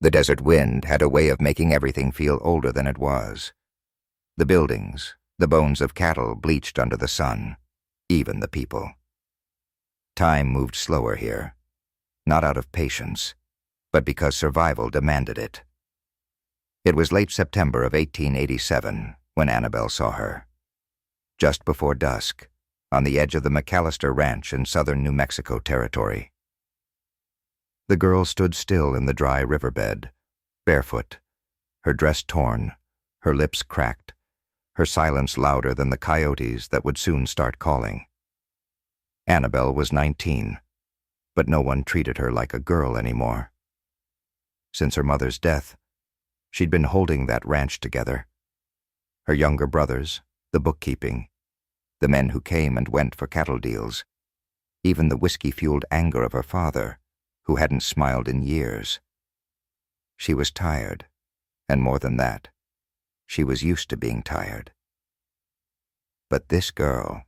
The desert wind had a way of making everything feel older than it was. The buildings, the bones of cattle bleached under the sun, even the people. Time moved slower here, not out of patience, but because survival demanded it. It was late September of 1887 when Annabelle saw her. Just before dusk, on the edge of the McAllister Ranch in southern New Mexico territory. The girl stood still in the dry riverbed, barefoot, her dress torn, her lips cracked, her silence louder than the coyotes that would soon start calling. Annabelle was 19, but no one treated her like a girl anymore. Since her mother's death, she'd been holding that ranch together. Her younger brothers, the bookkeeping, the men who came and went for cattle deals, even the whiskey-fueled anger of her father, who hadn't smiled in years. She was tired, and more than that, she was used to being tired. But this girl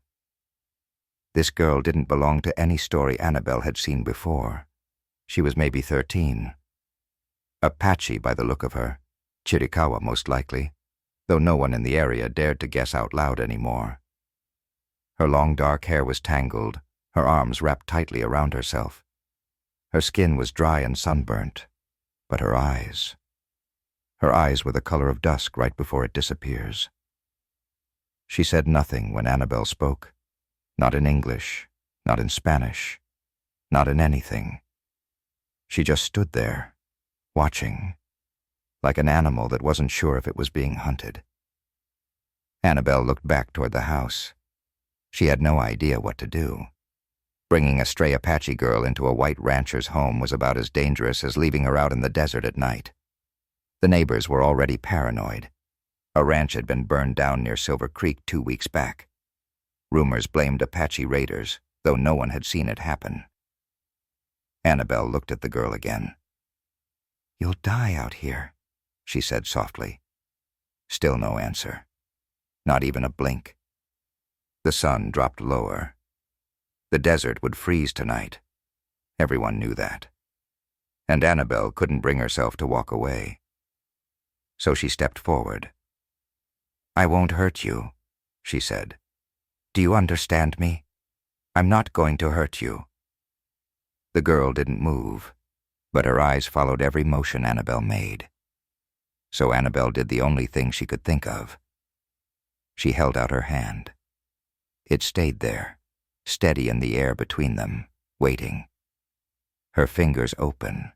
didn't belong to any story Annabelle had seen before. She was maybe 13. Apache by the look of her, Chiricahua most likely, though no one in the area dared to guess out loud anymore. Her long dark hair was tangled, her arms wrapped tightly around herself. Her skin was dry and sunburnt, but her eyes were the color of dusk right before it disappears. She said nothing when Annabelle spoke, not in English, not in Spanish, not in anything. She just stood there, watching, like an animal that wasn't sure if it was being hunted. Annabelle looked back toward the house. She had no idea what to do. Bringing a stray Apache girl into a white rancher's home was about as dangerous as leaving her out in the desert at night. The neighbors were already paranoid. A ranch had been burned down near Silver Creek 2 weeks back. Rumors blamed Apache raiders, though no one had seen it happen. Annabelle looked at the girl again. "You'll die out here," she said softly. Still no answer. Not even a blink. The sun dropped lower. The desert would freeze tonight. Everyone knew that. And Annabelle couldn't bring herself to walk away. So she stepped forward. "I won't hurt you," she said. "Do you understand me? I'm not going to hurt you." The girl didn't move, but her eyes followed every motion Annabelle made. So Annabelle did the only thing she could think of. She held out her hand. It stayed there, steady in the air between them, waiting. Her fingers open,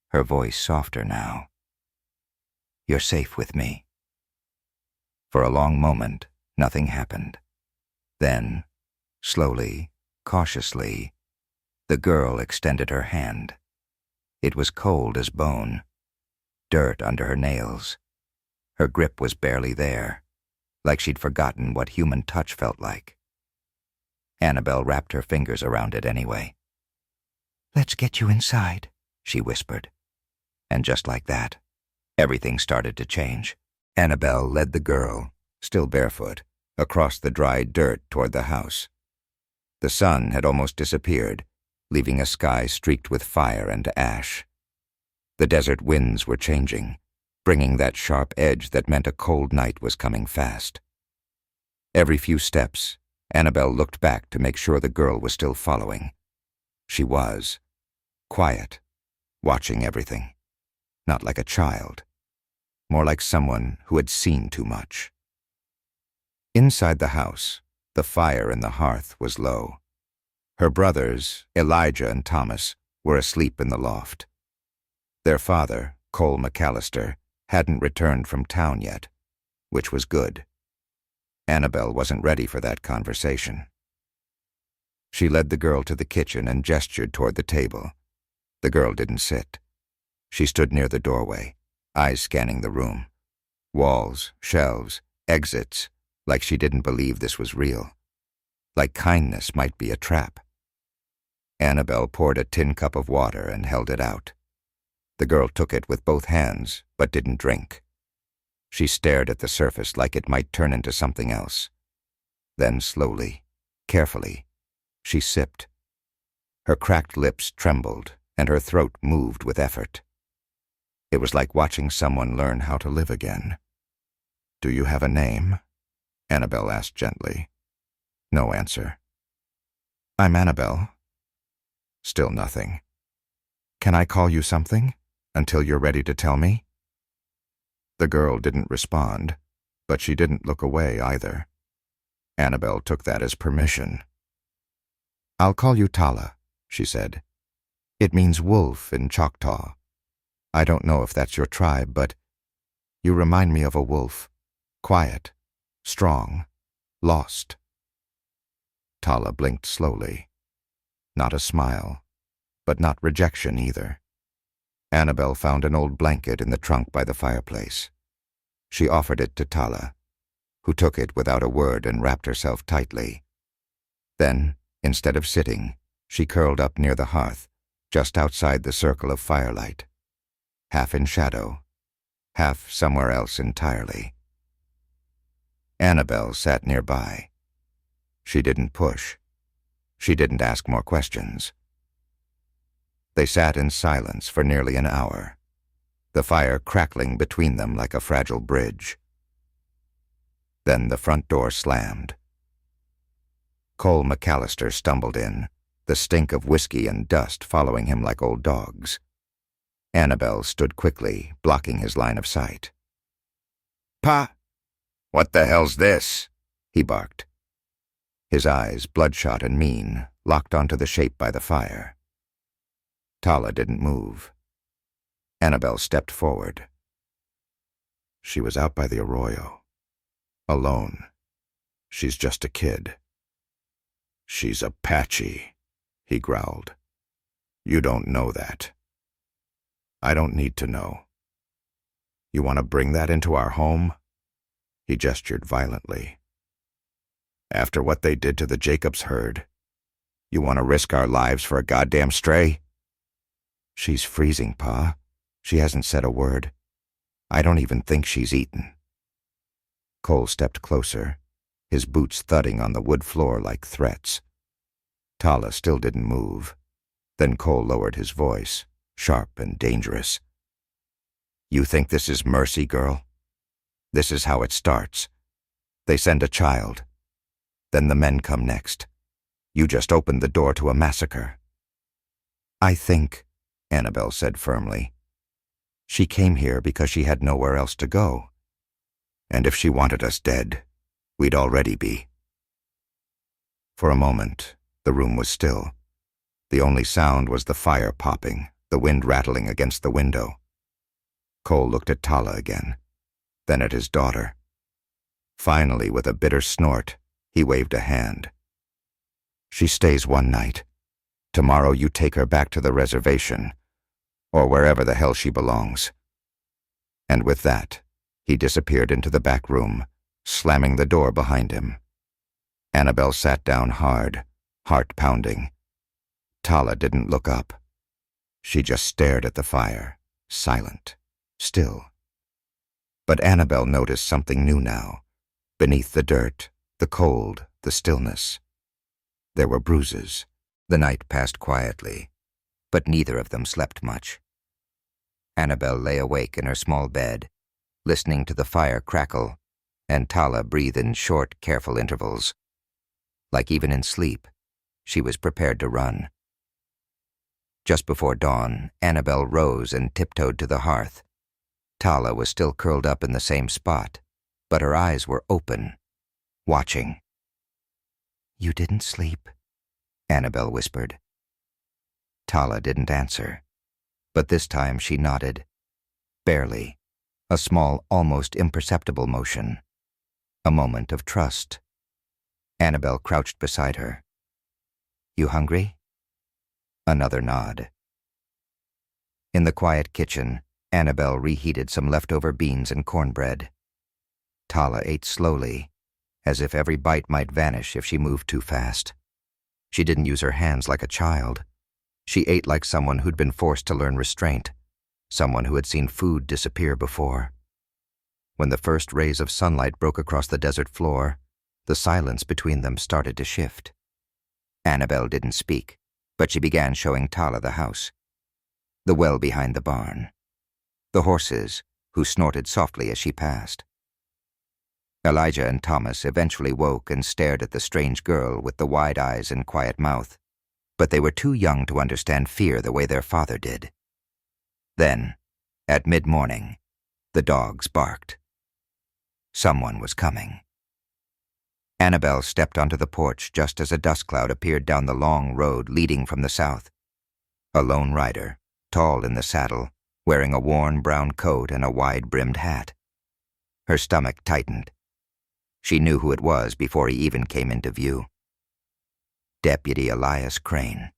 her voice softer now. "You're safe with me." For a long moment, nothing happened. Then, slowly, cautiously, the girl extended her hand. It was cold as bone, dirt under her nails. Her grip was barely there, like she'd forgotten what human touch felt like. Annabelle wrapped her fingers around it anyway. "Let's get you inside," she whispered. And just like that, everything started to change. Annabelle led the girl, still barefoot, across the dry dirt toward the house. The sun had almost disappeared, leaving a sky streaked with fire and ash. The desert winds were changing, bringing that sharp edge that meant a cold night was coming fast. Every few steps, Annabelle looked back to make sure the girl was still following. She was, quiet, watching everything. Not like a child, more like someone who had seen too much. Inside the house, the fire in the hearth was low. Her brothers, Elijah and Thomas, were asleep in the loft. Their father, Cole McAllister, hadn't returned from town yet, which was good. Annabelle wasn't ready for that conversation. She led the girl to the kitchen and gestured toward the table. The girl didn't sit. She stood near the doorway, eyes scanning the room. Walls, shelves, exits, like she didn't believe this was real. Like kindness might be a trap. Annabelle poured a tin cup of water and held it out. The girl took it with both hands, but didn't drink. She stared at the surface like it might turn into something else. Then slowly, carefully, she sipped. Her cracked lips trembled, and her throat moved with effort. It was like watching someone learn how to live again. "Do you have a name?" Annabelle asked gently. No answer. "I'm Annabelle." Still nothing. "Can I call you something? Until you're ready to tell me?" The girl didn't respond, but she didn't look away either. Annabelle took that as permission. "I'll call you Tala," she said. "It means wolf in Choctaw. I don't know if that's your tribe, but you remind me of a wolf. Quiet, strong, lost." Tala blinked slowly. Not a smile, but not rejection either. Annabelle found an old blanket in the trunk by the fireplace. She offered it to Tala, who took it without a word and wrapped herself tightly. Then, instead of sitting, she curled up near the hearth, just outside the circle of firelight, half in shadow, half somewhere else entirely. Annabelle sat nearby. She didn't push. She didn't ask more questions. They sat in silence for nearly an hour, the fire crackling between them like a fragile bridge. Then the front door slammed. Cole McAllister stumbled in, the stink of whiskey and dust following him like old dogs. Annabelle stood quickly, blocking his line of sight. "Pa! What the hell's this?" he barked. His eyes, bloodshot and mean, locked onto the shape by the fire. Tala didn't move. Annabelle stepped forward. "She was out by the arroyo. Alone. She's just a kid." "She's Apache," he growled. "You don't know that." "I don't need to know. You want to bring that into our home?" He gestured violently. "After what they did to the Jacobs herd, you want to risk our lives for a goddamn stray?" "She's freezing, Pa. She hasn't said a word. I don't even think she's eaten." Cole stepped closer, his boots thudding on the wood floor like threats. Tala still didn't move. Then Cole lowered his voice, sharp and dangerous. "You think this is mercy, girl? This is how it starts. They send a child. Then the men come next. You just opened the door to a massacre." "I think," Annabelle said firmly, "she came here because she had nowhere else to go. And if she wanted us dead, we'd already be." For a moment, the room was still. The only sound was the fire popping, the wind rattling against the window. Cole looked at Tala again, then at his daughter. Finally, with a bitter snort, he waved a hand. "She stays one night. Tomorrow you take her back to the reservation, or wherever the hell she belongs." And with that, he disappeared into the back room, slamming the door behind him. Annabelle sat down hard, heart pounding. Tala didn't look up. She just stared at the fire, silent, still. But Annabelle noticed something new now. Beneath the dirt, the cold, the stillness. There were bruises. The night passed quietly, but neither of them slept much. Annabelle lay awake in her small bed, listening to the fire crackle, and Tala breathe in short, careful intervals. Like even in sleep, she was prepared to run. Just before dawn, Annabelle rose and tiptoed to the hearth. Tala was still curled up in the same spot, but her eyes were open, watching. "You didn't sleep?" Annabelle whispered. Tala didn't answer, but this time she nodded. Barely, a small, almost imperceptible motion. A moment of trust. Annabelle crouched beside her. "You hungry?" Another nod. In the quiet kitchen, Annabelle reheated some leftover beans and cornbread. Tala ate slowly, as if every bite might vanish if she moved too fast. She didn't use her hands like a child. She ate like someone who'd been forced to learn restraint, someone who had seen food disappear before. When the first rays of sunlight broke across the desert floor, the silence between them started to shift. Annabelle didn't speak, but she began showing Tala the house. The well behind the barn. the horses, who snorted softly as she passed. Elijah and Thomas eventually woke and stared at the strange girl with the wide eyes and quiet mouth, but they were too young to understand fear the way their father did. Then, at mid-morning, the dogs barked. Someone was coming. Annabel stepped onto the porch just as a dust cloud appeared down the long road leading from the south. A lone rider, tall in the saddle, wearing a worn brown coat and a wide-brimmed hat. Her stomach tightened. She knew who it was before he even came into view. Deputy Elias Crane.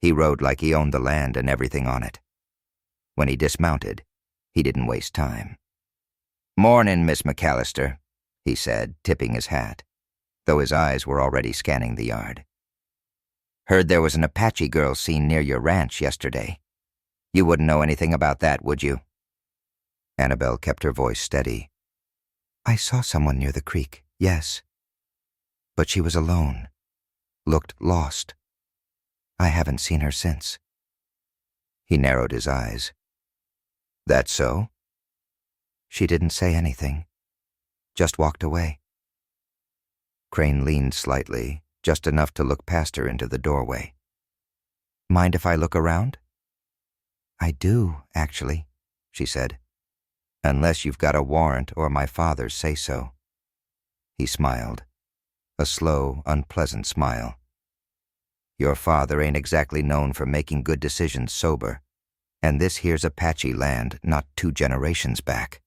He rode like he owned the land and everything on it. When he dismounted, he didn't waste time. "Mornin', Miss McAllister," he said, tipping his hat, though his eyes were already scanning the yard. "Heard there was an Apache girl seen near your ranch yesterday. You wouldn't know anything about that, would you?" Annabel kept her voice steady. "I saw someone near the creek, yes. But she was alone. Looked lost. I haven't seen her since." He narrowed his eyes. "That so?" "She didn't say anything. Just walked away." Crane leaned slightly, just enough to look past her into the doorway. "Mind if I look around?" "I do, actually," she said. "Unless you've got a warrant or my father's say so." He smiled, a slow, unpleasant smile. "Your father ain't exactly known for making good decisions sober, and this here's Apache land not 2 generations back.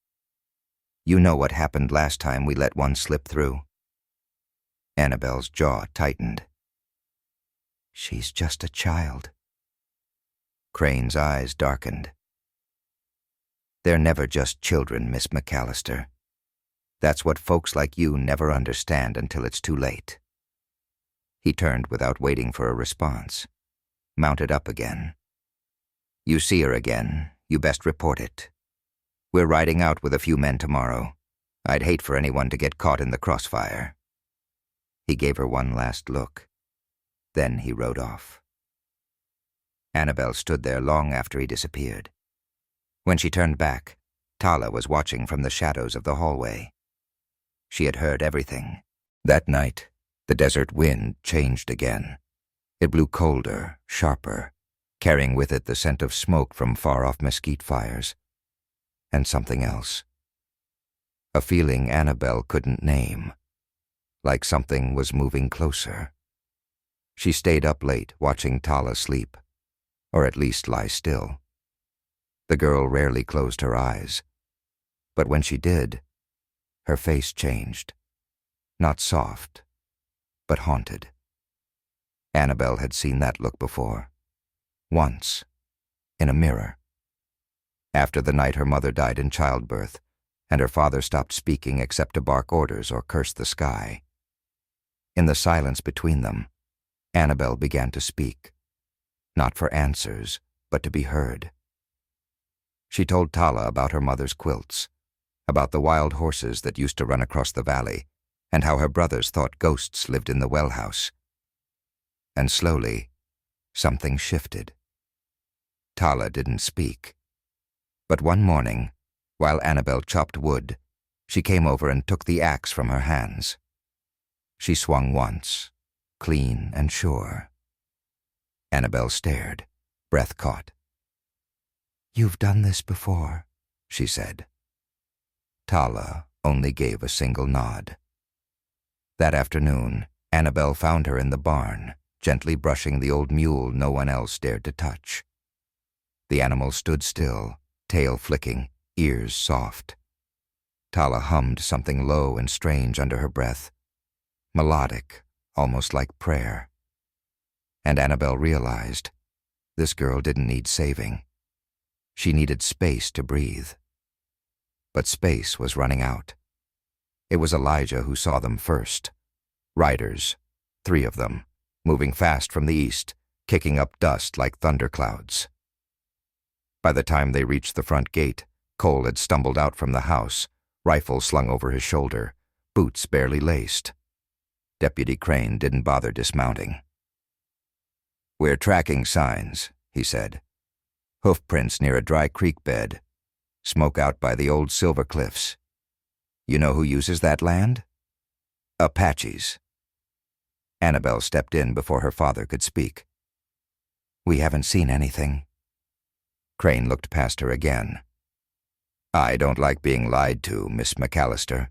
You know what happened last time we let one slip through." Annabel's jaw tightened. "She's just a child." Crane's eyes darkened. "They're never just children, Miss McAllister. That's what folks like you never understand until it's too late." He turned without waiting for a response, mounted up again. "You see her again, you best report it. We're riding out with a few men tomorrow. I'd hate for anyone to get caught in the crossfire." He gave her one last look. Then he rode off. Annabel stood there long after he disappeared. When she turned back, Tala was watching from the shadows of the hallway. She had heard everything. That night, the desert wind changed again. It blew colder, sharper, carrying with it the scent of smoke from far-off mesquite fires. And something else. A feeling Annabel couldn't name, like something was moving closer. She stayed up late watching Tala sleep, or at least lie still. The girl rarely closed her eyes, but when she did, her face changed. Not soft, but haunted. Annabel had seen that look before. Once, in a mirror. After the night her mother died in childbirth, and her father stopped speaking except to bark orders or curse the sky. In the silence between them, Annabel began to speak, not for answers, but to be heard. She told Tala about her mother's quilts, about the wild horses that used to run across the valley, and how her brothers thought ghosts lived in the well house. And slowly, something shifted. Tala didn't speak. But one morning, while Annabel chopped wood, she came over and took the axe from her hands. She swung once, clean and sure. Annabel stared, breath caught. "You've done this before," she said. Tala only gave a single nod. That afternoon, Annabel found her in the barn, gently brushing the old mule no one else dared to touch. The animal stood still, tail flicking, ears soft. Tala hummed something low and strange under her breath, melodic, almost like prayer. And Annabel realized this girl didn't need saving. She needed space to breathe. But space was running out. It was Elijah who saw them first. Riders, 3 of them, moving fast from the east, kicking up dust like thunderclouds. By the time they reached the front gate, Cole had stumbled out from the house, rifle slung over his shoulder, boots barely laced. Deputy Crane didn't bother dismounting. "We're tracking signs," he said. "Hoof prints near a dry creek bed, Smoke out by the old Silver Cliffs. You know who uses that land? Apaches. Annabelle stepped in before her father could speak. We haven't seen anything. Crane looked past her again. I don't like being lied to, Miss McAllister.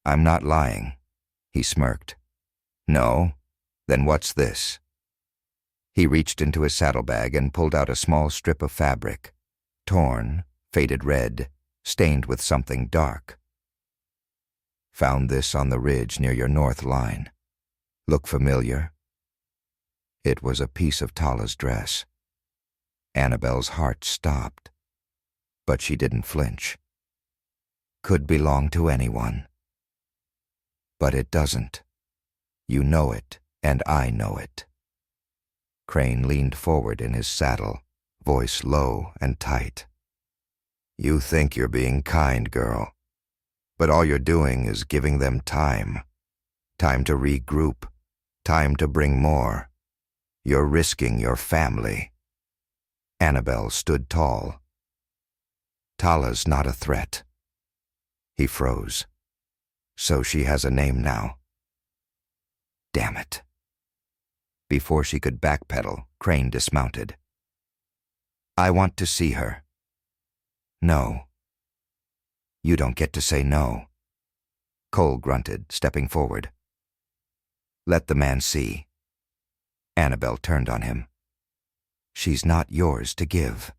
I'm not lying, he smirked. No? Then what's this? He reached into his saddlebag and pulled out a small strip of fabric, torn, faded red, stained with something dark. Found this on the ridge near your north line. Look familiar? It was a piece of Tala's dress. Annabelle's heart stopped, but she didn't flinch. Could belong to anyone. But it doesn't. You know it, and I know it. Crane leaned forward in his saddle, voice low and tight. You think you're being kind, girl, but all you're doing is giving them time. Time to regroup, time to bring more. You're risking your family. Annabelle stood tall. Tala's not a threat. He froze. So she has a name now. Damn it. Before she could backpedal, Crane dismounted. I want to see her. No. You don't get to say no. Cole grunted, stepping forward. Let the man see. Annabelle turned on him. She's not yours to give.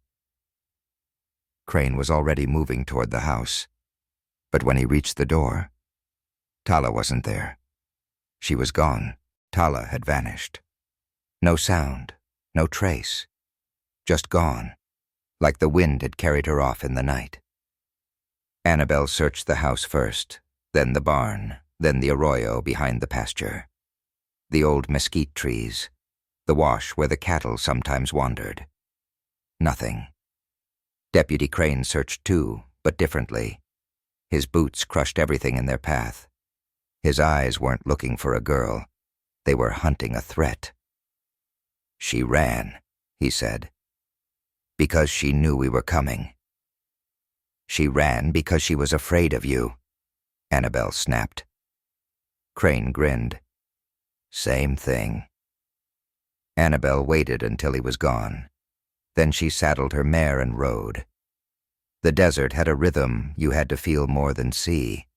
Crane was already moving toward the house, but when he reached the door, Tala wasn't there. She was gone. Tala had vanished. No sound, no trace. Just gone, like the wind had carried her off in the night. Annabelle searched the house first, then the barn, then the arroyo behind the pasture. The old mesquite trees, the wash where the cattle sometimes wandered. Nothing. Deputy Crane searched too, but differently. His boots crushed everything in their path. His eyes weren't looking for a girl. They were hunting a threat. She ran, he said, because she knew we were coming. She ran because she was afraid of you, Annabelle snapped. Crane grinned. Same thing. Annabelle waited until he was gone. Then she saddled her mare and rode. The desert had a rhythm you had to feel more than see.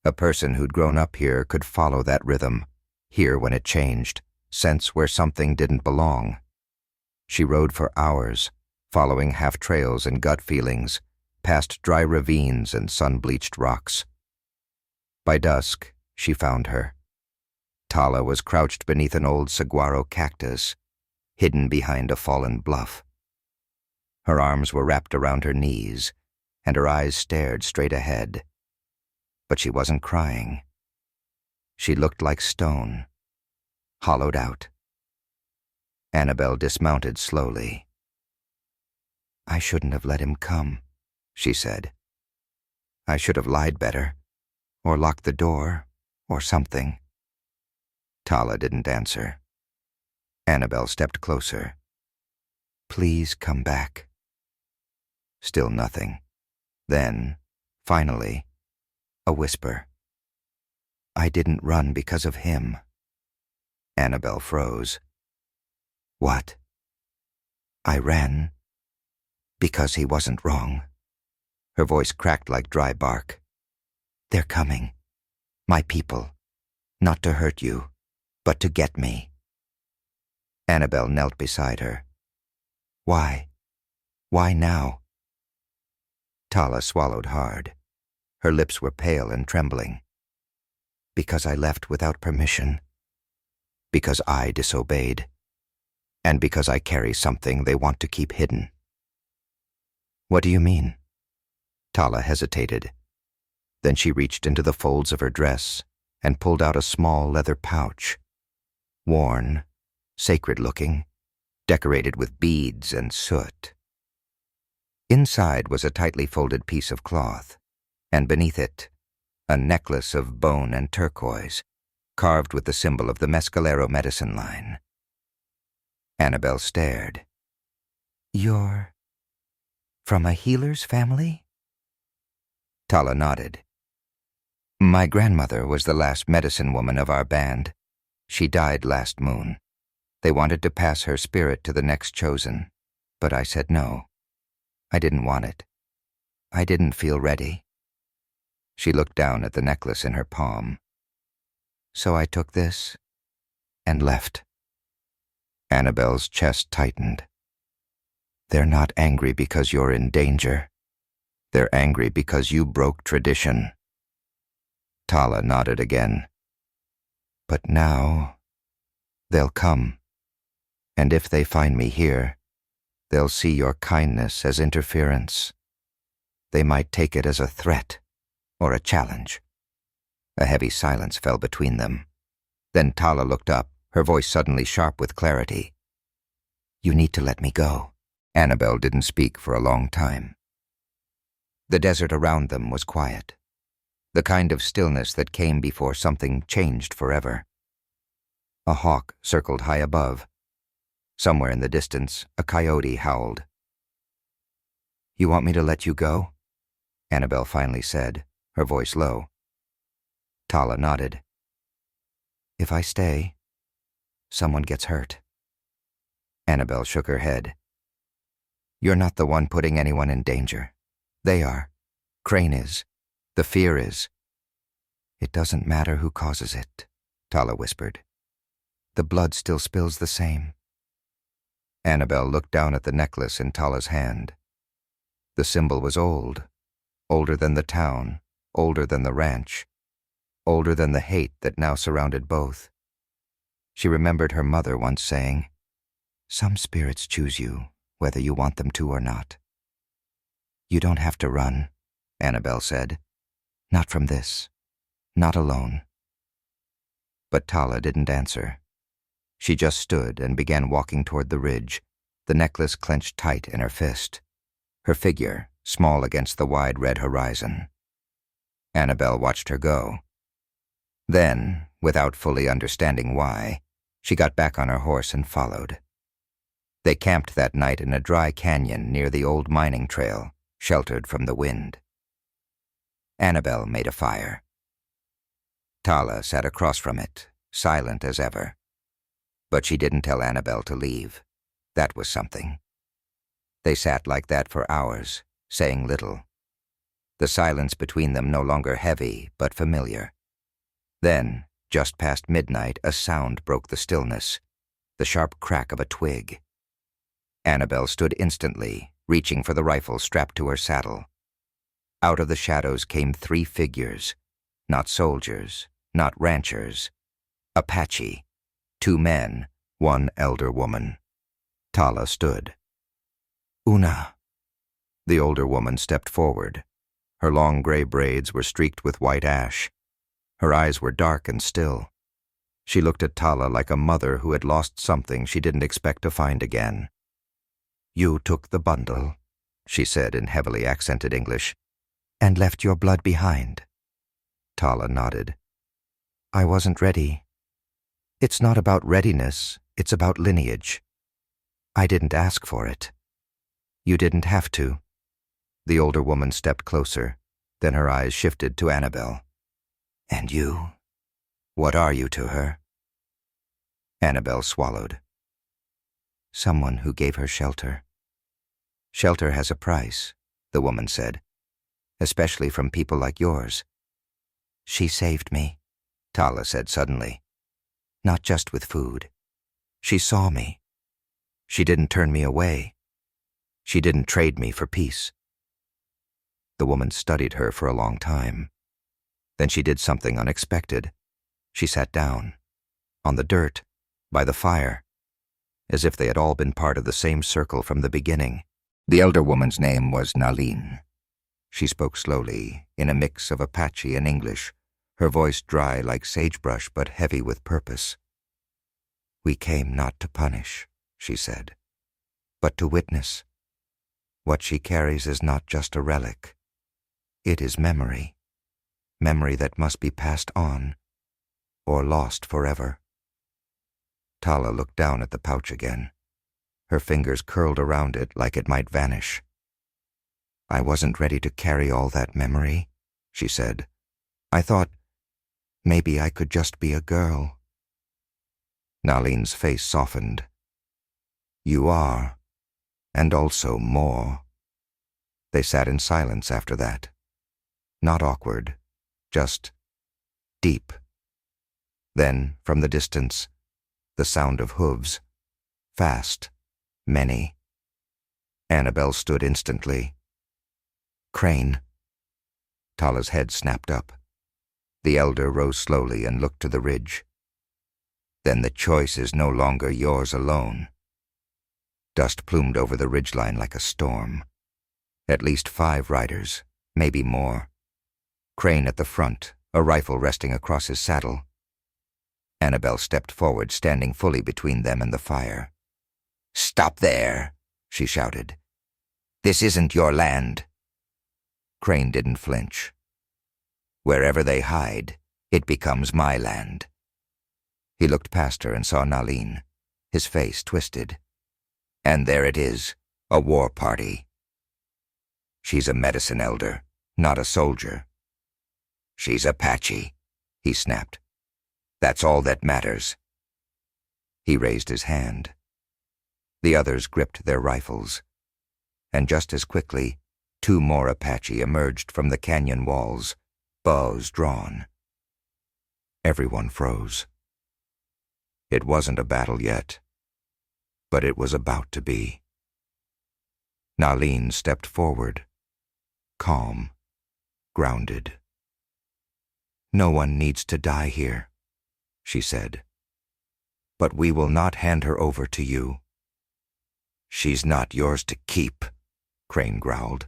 A person who'd grown up here could follow that rhythm, hear when it changed, sense where something didn't belong. She rode for hours, following half-trails and gut feelings, past dry ravines and sun-bleached rocks. By dusk, she found her. Tala was crouched beneath an old saguaro cactus, hidden behind a fallen bluff. Her arms were wrapped around her knees, and her eyes stared straight ahead. But she wasn't crying. She looked like stone, hollowed out. Annabelle dismounted slowly. I shouldn't have let him come, she said. I should have lied better, or locked the door, or something. Tala didn't answer. Annabelle stepped closer. Please come back. Still nothing. Then, finally, a whisper. I didn't run because of him. Annabelle froze. What? I ran because he wasn't wrong. Her voice cracked like dry bark. They're coming. My people. Not to hurt you, but to get me. Annabelle knelt beside her. Why? Why now? Tala swallowed hard. Her lips were pale and trembling. Because I left without permission. Because I disobeyed. And because I carry something they want to keep hidden. What do you mean? Tala hesitated. Then she reached into the folds of her dress and pulled out a small leather pouch. Worn, sacred-looking, decorated with beads and soot. Inside was a tightly folded piece of cloth, and beneath it, a necklace of bone and turquoise, carved with the symbol of the Mescalero medicine line. Annabelle stared. You're From a healer's family? Tala nodded. My grandmother was the last medicine woman of our band. She died last moon. They wanted to pass her spirit to the next chosen, but I said no. I didn't want it. I didn't feel ready. She looked down at the necklace in her palm. So I took this and left. Annabelle's chest tightened. They're not angry because you're in danger. They're angry because you broke tradition. Tala nodded again. But now, they'll come. And if they find me here, they'll see your kindness as interference. They might take it as a threat or a challenge. A heavy silence fell between them. Then Tala looked up, her voice suddenly sharp with clarity. You need to let me go. Annabelle didn't speak for a long time. The desert around them was quiet, the kind of stillness that came before something changed forever. A hawk circled high above. Somewhere in the distance, a coyote howled. You want me to let you go? Annabelle finally said, her voice low. Tala nodded. If I stay, someone gets hurt. Annabelle shook her head. You're not the one putting anyone in danger. They are. Crane is. The fear is. It doesn't matter who causes it, Tala whispered. The blood still spills the same. Annabelle looked down at the necklace in Tala's hand. The symbol was old, older than the town, older than the ranch, older than the hate that now surrounded both. She remembered her mother once saying, Some spirits choose you, whether you want them to or not. You don't have to run, Annabelle said. Not from this. Not alone. But Tala didn't answer. She just stood and began walking toward the ridge, the necklace clenched tight in her fist, her figure small against the wide red horizon. Annabelle watched her go. Then, without fully understanding why, she got back on her horse and followed. They camped that night in a dry canyon near the old mining trail, sheltered from the wind. Annabelle made a fire. Tala sat across from it, silent as ever. But she didn't tell Annabelle to leave. That was something. They sat like that for hours, saying little. The silence between them no longer heavy, but familiar. Then, just past midnight, a sound broke the stillness, the sharp crack of a twig. Annabelle stood instantly, reaching for the rifle strapped to her saddle. Out of the shadows came 3 figures, not soldiers, not ranchers. Apache, 2 men, 1 elder woman. Tala stood. Una. The older woman stepped forward. Her long gray braids were streaked with white ash. Her eyes were dark and still. She looked at Tala like a mother who had lost something she didn't expect to find again. You took the bundle, she said in heavily accented English, and left your blood behind. Tala nodded. I wasn't ready. It's not about readiness, it's about lineage. I didn't ask for it. You didn't have to. The older woman stepped closer, then her eyes shifted to Annabelle. And you? What are you to her? Annabelle swallowed. Someone who gave her shelter. Shelter has a price, the woman said, especially from people like yours. She saved me, Tala said suddenly. Not just with food. She saw me. She didn't turn me away. She didn't trade me for peace. The woman studied her for a long time. Then she did something unexpected. She sat down, on the dirt, by the fire, as if they had all been part of the same circle from the beginning. The elder woman's name was Nalin. She spoke slowly, in a mix of Apache and English, her voice dry like sagebrush but heavy with purpose. We came not to punish, she said, but to witness. What she carries is not just a relic. It is memory. Memory that must be passed on, or lost forever. Tala looked down at the pouch again. Her fingers curled around it like it might vanish. I wasn't ready to carry all that memory, she said. I thought maybe I could just be a girl. Naleen's face softened. You are, and also more. They sat in silence after that. Not awkward, just deep. Then, from the distance, the sound of hooves. Fast, many. Annabel stood instantly. Crane. Tala's head snapped up. The elder rose slowly and looked to the ridge. Then the choice is no longer yours alone. Dust plumed over the ridgeline like a storm. At least 5 riders, maybe more. Crane at the front, a rifle resting across his saddle. Annabel stepped forward, standing fully between them and the fire. Stop there, she shouted. This isn't your land. Crane didn't flinch. Wherever they hide, it becomes my land. He looked past her and saw Naleen, his face twisted. And there it is, a war party. She's a medicine elder, not a soldier. She's Apache, he snapped. That's all that matters. He raised his hand. The others gripped their rifles, and just as quickly, 2 more Apache emerged from the canyon walls, bows drawn. Everyone froze. It wasn't a battle yet, but it was about to be. Naleen stepped forward, calm, grounded. No one needs to die here, she said. But we will not hand her over to you. She's not yours to keep, Crane growled.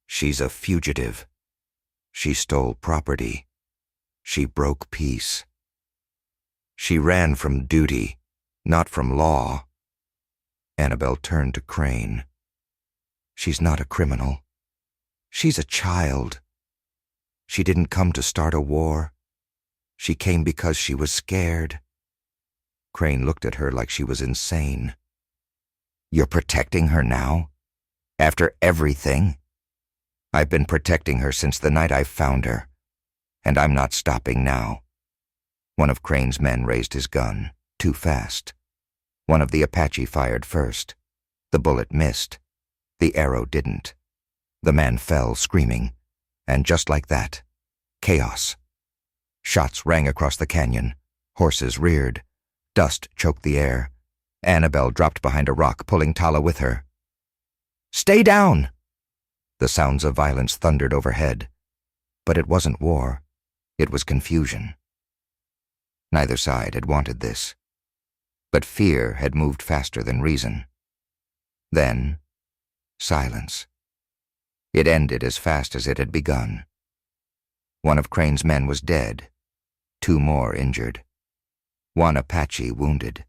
She's a fugitive. She stole property. She broke peace. She ran from duty, not from law. Annabel turned to Crane. She's not a criminal. She's a child. She didn't come to start a war. She came because she was scared. Crane looked at her like she was insane. You're protecting her now? After everything? I've been protecting her since the night I found her, and I'm not stopping now. One of Crane's men raised his gun, too fast. One of the Apache fired first. The bullet missed. The arrow didn't. The man fell, screaming, and just like that, chaos. Shots rang across the canyon. Horses reared. Dust choked the air. Annabel dropped behind a rock, pulling Tala with her. Stay down! The sounds of violence thundered overhead. But it wasn't war. It was confusion. Neither side had wanted this. But fear had moved faster than reason. Then, silence. It ended as fast as it had begun. One of Crane's men was dead. 2 more injured. 1 Apache wounded.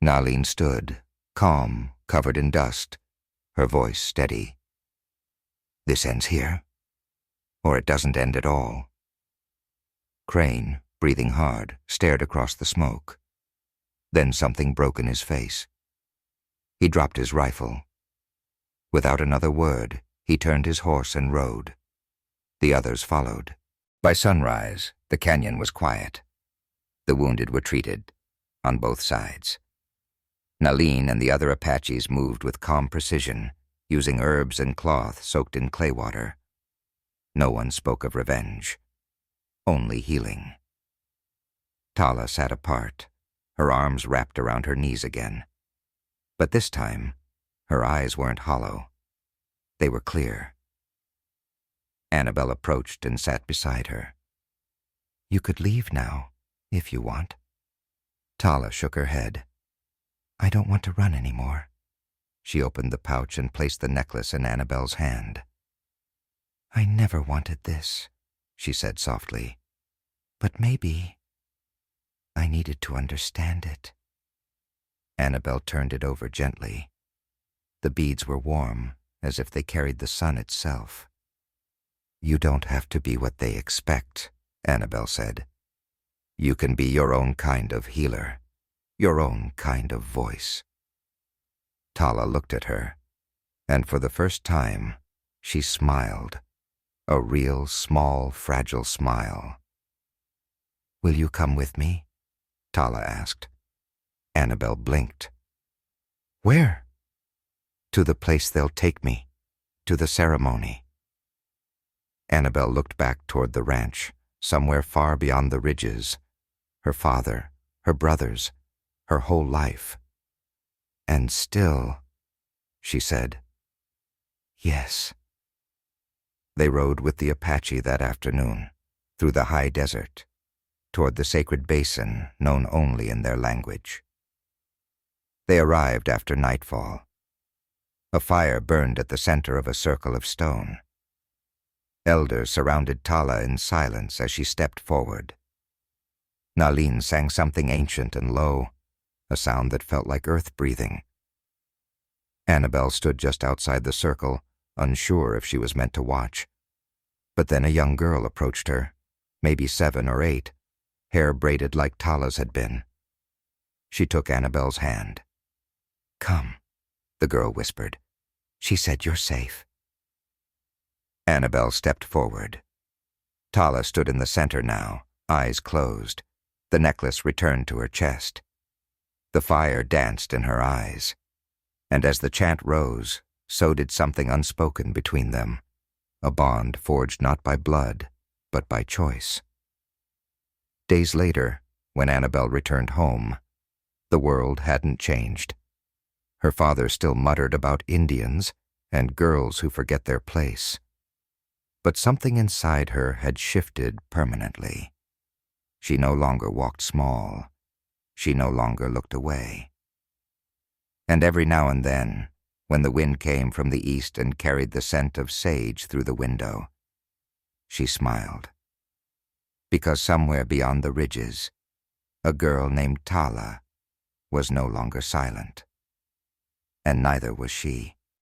Naleen stood, calm, covered in dust, her voice steady. This ends here, or it doesn't end at all. Crane, breathing hard, stared across the smoke. Then something broke in his face. He dropped his rifle. Without another word, he turned his horse and rode. The others followed. By sunrise, the canyon was quiet. The wounded were treated, on both sides. Naleen and the other Apaches moved with calm precision, using herbs and cloth soaked in clay water. No one spoke of revenge, only healing. Tala sat apart, her arms wrapped around her knees again. But this time, her eyes weren't hollow. They were clear. Annabel approached and sat beside her. You could leave now, if you want. Tala shook her head. I don't want to run anymore. She opened the pouch and placed the necklace in Annabel's hand. I never wanted this, she said softly. But maybe I needed to understand it. Annabel turned it over gently. The beads were warm, as if they carried the sun itself. You don't have to be what they expect, Annabel said. You can be your own kind of healer, your own kind of voice. Tala looked at her, And for the first time, she smiled, a real small, fragile smile. "Will you come with me?" Tala asked. Annabel blinked. "Where?" "To the place they'll take me, to the ceremony." Annabel looked back toward the ranch, somewhere far beyond the ridges. Her father, her brothers, her whole life. "And still," she said. "Yes." They rode with the Apache that afternoon, through the high desert, toward the sacred basin known only in their language. They arrived after nightfall. A fire burned at the center of a circle of stone. Elders surrounded Tala in silence as she stepped forward. Nalin sang something ancient and low, a sound that felt like earth breathing. Annabel stood just outside the circle, unsure if she was meant to watch. But then a young girl approached her, maybe 7 or 8, hair braided like Tala's had been. She took Annabel's hand. "Come," the girl whispered. "She said you're safe." Annabel stepped forward. Tala stood in the center now, eyes closed, the necklace returned to her chest. The fire danced in her eyes, and as the chant rose, so did something unspoken between them, a bond forged not by blood, but by choice. Days later, when Annabel returned home, the world hadn't changed. Her father still muttered about Indians and girls who forget their place. But something inside her had shifted permanently. She no longer walked small. She no longer looked away. And every now and then, when the wind came from the east and carried the scent of sage through the window, she smiled. Because somewhere beyond the ridges, a girl named Tala was no longer silent. And neither was she.